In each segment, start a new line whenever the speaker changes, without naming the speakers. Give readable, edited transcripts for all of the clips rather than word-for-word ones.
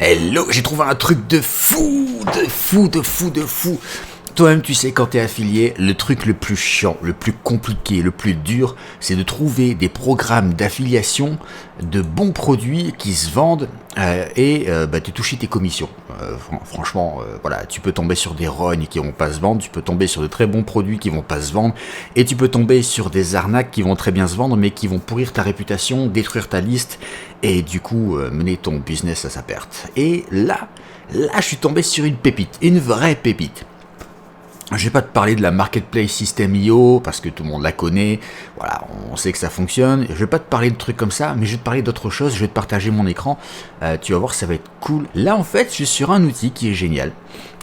Hello, j'ai trouvé un truc de fou, de fou, de fou, de fou. Toi-même, tu sais, quand t'es affilié, le truc le plus chiant, le plus compliqué, le plus dur, c'est de trouver des programmes d'affiliation de bons produits qui se vendent et de toucher tes commissions. Franchement, voilà, tu peux tomber sur des rognes qui vont pas se vendre, tu peux tomber sur de très bons produits qui vont pas se vendre, et tu peux tomber sur des arnaques qui vont très bien se vendre, mais qui vont pourrir ta réputation, détruire ta liste, et du coup, mener ton business à sa perte. Et là, je suis tombé sur une pépite, une vraie pépite. Je vais pas te parler de la Marketplace System IO parce que tout le monde la connaît, voilà, on sait que ça fonctionne. Je vais pas te parler de trucs comme ça, mais je vais te parler d'autre chose. Je vais te partager mon écran. Tu vas voir, ça va être cool. Là, en fait, je suis sur un outil qui est génial,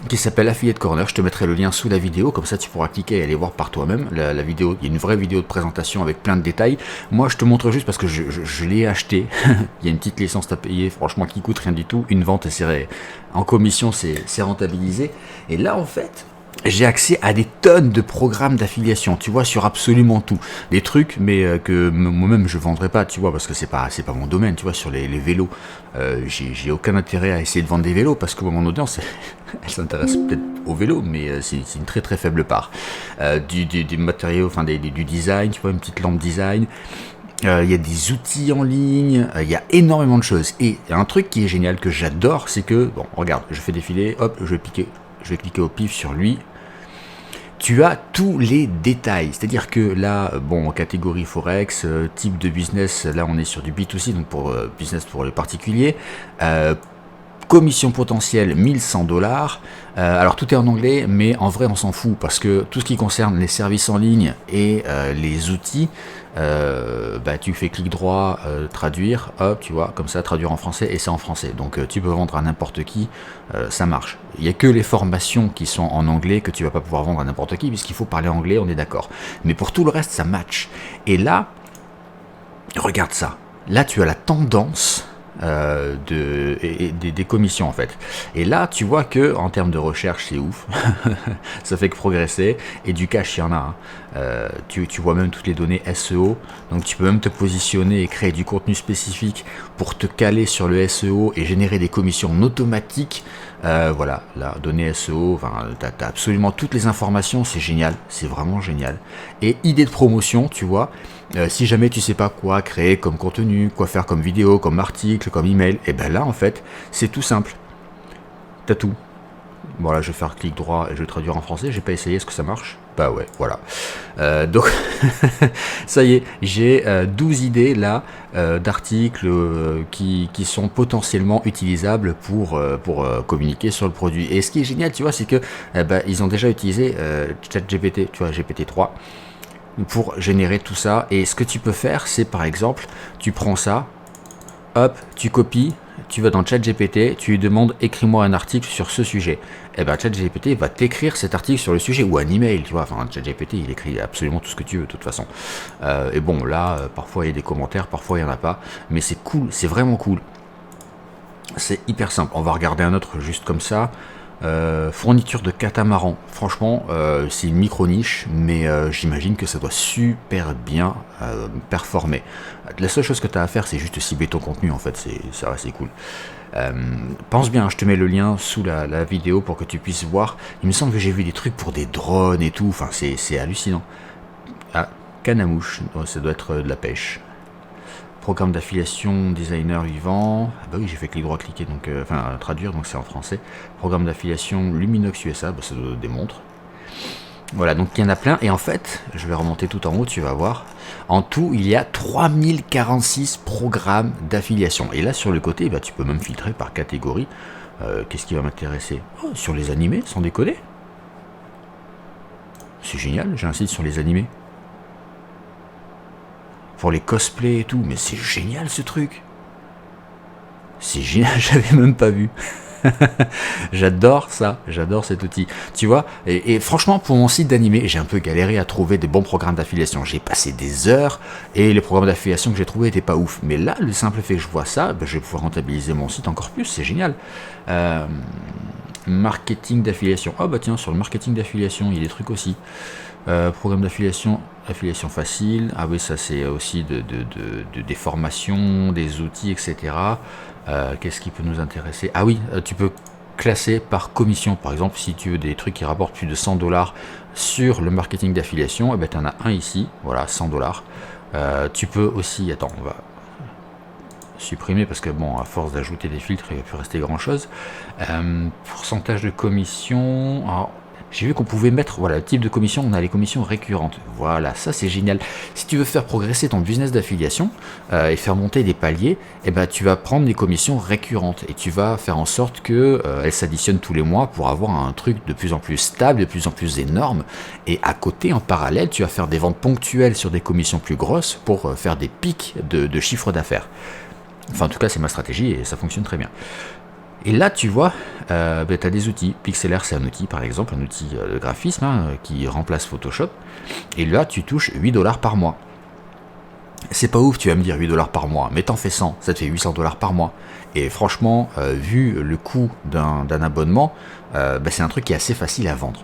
qui s'appelle Affiliate Corner. Je te mettrai le lien sous la vidéo, comme ça tu pourras cliquer et aller voir par toi-même. La vidéo, il y a une vraie vidéo de présentation avec plein de détails. Moi, je te montre juste parce que je l'ai acheté. Il y a une petite licence à payer, franchement, qui coûte rien du tout. Une vente, c'est en commission, c'est rentabilisé. Et là, en fait, j'ai accès à des tonnes de programmes d'affiliation, tu vois, sur absolument tout. Des trucs, mais que moi-même je vendrais pas, tu vois, parce que c'est pas mon domaine, tu vois, sur les vélos. J'ai aucun intérêt à essayer de vendre des vélos, parce que mon audience, elle s'intéresse peut-être aux vélos, mais c'est une très très faible part. Du matériau, enfin du design, tu vois, une petite lampe design. Il y a des outils en ligne, il y a énormément de choses. Et un truc qui est génial, que j'adore, c'est que, bon, regarde, je fais défiler, hop, je vais cliquer au pif sur lui. Tu as tous les détails, c'est-à-dire que là, bon, catégorie Forex, type de business, là on est sur du B2C, donc pour business pour les particuliers, commission potentielle 1100$, alors tout est en anglais, mais en vrai on s'en fout, parce que tout ce qui concerne les services en ligne et les outils, tu fais clic droit, traduire, hop, tu vois, comme ça, traduire en français, et c'est en français, donc tu peux vendre à n'importe qui, ça marche. Il n'y a que les formations qui sont en anglais que tu vas pas pouvoir vendre à n'importe qui, puisqu'il faut parler anglais, on est d'accord. Mais pour tout le reste, ça match. Et là, regarde ça, là tu as la tendance des commissions en fait. Et là tu vois que en termes de recherche c'est ouf, ça fait que progresser, et du cash il y en a, hein. Tu vois même toutes les données SEO, donc tu peux même te positionner et créer du contenu spécifique pour te caler sur le SEO et générer des commissions en automatique. Voilà, la donnée SEO, enfin, t'as absolument toutes les informations, c'est génial, c'est vraiment génial. Et idée de promotion, tu vois, si jamais tu sais pas quoi créer comme contenu, quoi faire comme vidéo, comme article, comme email, et ben là en fait, c'est tout simple. T'as tout. Voilà, je vais faire clic droit et je vais traduire en français, j'ai pas essayé, est-ce que ça marche? Bah ouais, voilà. Donc, ça y est, j'ai 12 idées là d'articles qui sont potentiellement utilisables pour communiquer sur le produit. Et ce qui est génial, tu vois, c'est que ils ont déjà utilisé ChatGPT, tu vois, GPT-3, pour générer tout ça. Et ce que tu peux faire, c'est par exemple, tu prends ça, hop, tu copies, tu vas dans ChatGPT, tu lui demandes écris-moi un article sur ce sujet. Et ben ChatGPT va t'écrire cet article sur le sujet, ou un email, tu vois. Enfin, ChatGPT il écrit absolument tout ce que tu veux de toute façon. Et bon là, parfois il y a des commentaires, parfois il n'y en a pas, mais c'est cool, c'est vraiment cool. C'est hyper simple. On va regarder un autre juste comme ça. Fourniture de catamaran. Franchement, c'est une micro niche, mais j'imagine que ça doit super bien performer. La seule chose que tu as à faire, c'est juste cibler ton contenu. En fait, c'est cool. Pense bien, je te mets le lien sous la vidéo pour que tu puisses voir. Il me semble que j'ai vu des trucs pour des drones et tout. Enfin, c'est hallucinant. Ah, canne à mouche. Oh, ça doit être de la pêche. Programme d'affiliation designer vivant. Ah bah oui, j'ai fait clic droit cliquer, donc traduire, donc c'est en français. Programme d'affiliation Luminox USA, bah ça doit démontre. Voilà, donc il y en a plein, et en fait, je vais remonter tout en haut, tu vas voir. En tout, il y a 3046 programmes d'affiliation. Et là, sur le côté, tu peux même filtrer par catégorie. Qu'est-ce qui va m'intéresser? Sur les animés, sans déconner. C'est génial, j'ai un site sur les animés. Pour les cosplays et tout, mais c'est génial ce truc. C'est génial, j'avais même pas vu. J'adore ça, j'adore cet outil. Tu vois, et franchement, pour mon site d'animé, j'ai un peu galéré à trouver des bons programmes d'affiliation. J'ai passé des heures et les programmes d'affiliation que j'ai trouvés n'étaient pas ouf. Mais là, le simple fait que je vois ça, je vais pouvoir rentabiliser mon site encore plus, c'est génial. Marketing d'affiliation. Ah bah tiens, sur le marketing d'affiliation, il y a des trucs aussi. Programme d'affiliation, affiliation facile. Ah oui, ça c'est aussi des formations, des outils, etc. Qu'est-ce qui peut nous intéresser? Ah oui, tu peux classer par commission. Par exemple, si tu veux des trucs qui rapportent plus de 100$ sur le marketing d'affiliation, eh ben, tu en as un ici, voilà, 100$. Tu peux aussi, attends, on va supprimer parce que bon, à force d'ajouter des filtres, il ne va plus rester grand chose. Pourcentage de commission. Alors, j'ai vu qu'on pouvait mettre, voilà, le type de commission, on a les commissions récurrentes. Voilà, ça c'est génial. Si tu veux faire progresser ton business d'affiliation et faire monter des paliers, eh ben, tu vas prendre des commissions récurrentes et tu vas faire en sorte qu'elles s'additionnent tous les mois pour avoir un truc de plus en plus stable, de plus en plus énorme. Et à côté, en parallèle, tu vas faire des ventes ponctuelles sur des commissions plus grosses pour faire des pics de chiffre d'affaires. Enfin, en tout cas, c'est ma stratégie et ça fonctionne très bien. Et là, tu vois, tu as des outils. Pixlr, c'est un outil, par exemple, un outil de graphisme qui remplace Photoshop. Et là, tu touches 8$ par mois. C'est pas ouf, tu vas me dire 8$ par mois, mais t'en fais 100, ça te fait 800$ par mois. Et franchement, vu le coût d'un abonnement, c'est un truc qui est assez facile à vendre.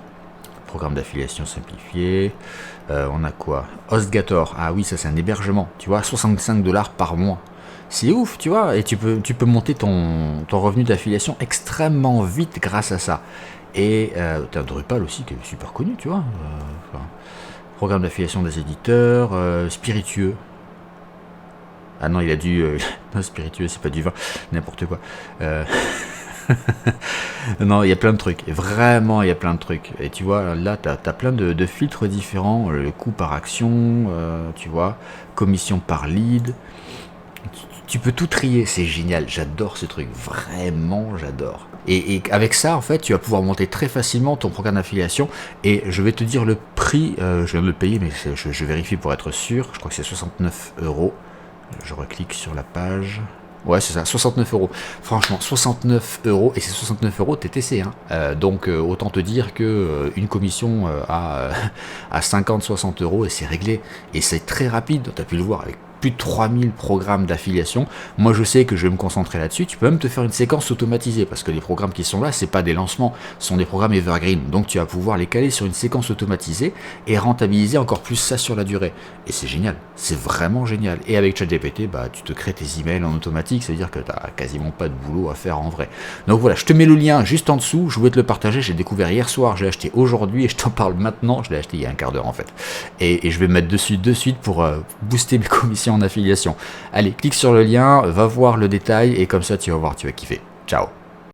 Programme d'affiliation simplifié. On a quoi? HostGator, ah oui, ça c'est un hébergement, tu vois, 65$ par mois. C'est ouf, tu vois, et tu peux monter ton revenu d'affiliation extrêmement vite grâce à ça. Et tu as Drupal aussi qui est super connu, tu vois. Programme d'affiliation des éditeurs, spiritueux. Ah non, il a dû... non, spiritueux, c'est pas du vin, n'importe quoi. Non, il y a plein de trucs. Et vraiment, il y a plein de trucs. Et tu vois, là, tu as plein de filtres différents. Le coût par action, tu vois, commission par lead. Tu peux tout trier, c'est génial, j'adore ce truc, vraiment j'adore. Et avec ça, en fait, tu vas pouvoir monter très facilement ton programme d'affiliation. Et je vais te dire le prix, je viens de le payer, mais je vérifie pour être sûr. Je crois que c'est 69€. Je reclique sur la page. Ouais, c'est ça, 69€. Franchement, 69€, et c'est 69€ TTC. Donc, autant te dire que une commission à 50-60€ et c'est réglé. Et c'est très rapide, tu as pu le voir avec plus de 3000 programmes d'affiliation. Moi, je sais que je vais me concentrer là-dessus. Tu peux même te faire une séquence automatisée parce que les programmes qui sont là, c'est pas des lancements, ce sont des programmes evergreen. Donc, tu vas pouvoir les caler sur une séquence automatisée et rentabiliser encore plus ça sur la durée. Et c'est génial, c'est vraiment génial. Et avec ChatGPT, tu te crées tes emails en automatique, ça veut dire que tu n'as quasiment pas de boulot à faire en vrai. Donc voilà, je te mets le lien juste en dessous. Je voulais te le partager. J'ai découvert hier soir, je l'ai acheté aujourd'hui et je t'en parle maintenant. Je l'ai acheté il y a un quart d'heure en fait. Et je vais me mettre dessus de suite pour booster mes commissions en affiliation. Allez, clique sur le lien, va voir le détail et comme ça tu vas voir, tu vas kiffer. Ciao.